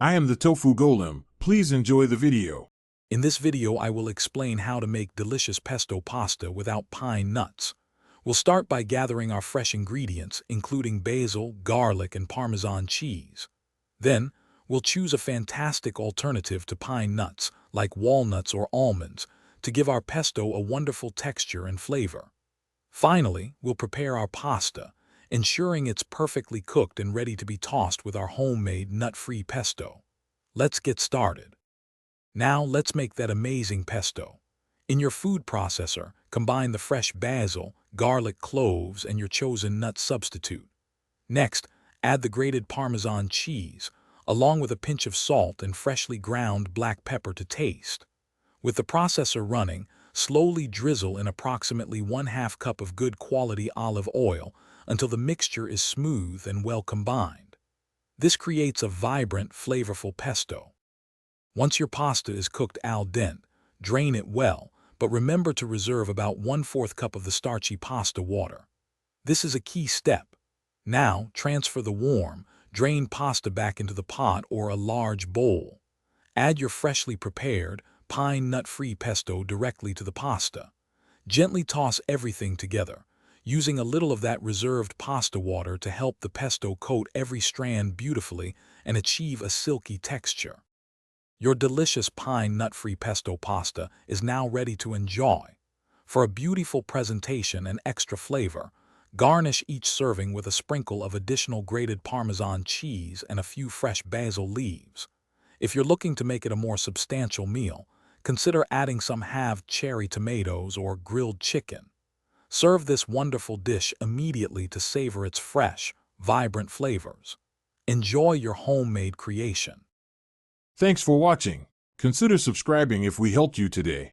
I am the Tofu Golem. Please enjoy the video. In this video, I will explain how to make delicious pesto pasta without pine nuts. We'll start by gathering our fresh ingredients, including basil, garlic, and Parmesan cheese. Then, we'll choose a fantastic alternative to pine nuts, like walnuts or almonds, to give our pesto a wonderful texture and flavor. Finally, we'll prepare our pasta, ensuring it's perfectly cooked and ready to be tossed with our homemade nut-free pesto. Let's get started. Now let's make that amazing pesto. In your food processor, combine the fresh basil, garlic cloves, and your chosen nut substitute. Next, add the grated Parmesan cheese, along with a pinch of salt and freshly ground black pepper to taste. With the processor running, slowly drizzle in approximately 1/2 cup of good quality olive oil until the mixture is smooth and well combined. This creates a vibrant, flavorful pesto. Once your pasta is cooked al dente, drain it well, but remember to reserve about 1/4 cup of the starchy pasta water. This is a key step. Now, transfer the warm, drained pasta back into the pot or a large bowl. Add your freshly prepared, pine nut-free pesto directly to the pasta. Gently toss everything together, using a little of that reserved pasta water to help the pesto coat every strand beautifully and achieve a silky texture. Your delicious pine nut-free pesto pasta is now ready to enjoy. For a beautiful presentation and extra flavor, garnish each serving with a sprinkle of additional grated Parmesan cheese and a few fresh basil leaves. If you're looking to make it a more substantial meal, consider adding some halved cherry tomatoes or grilled chicken. Serve this wonderful dish immediately to savor its fresh, vibrant flavors. Enjoy your homemade creation. Thanks for watching. Consider subscribing if we helped you today.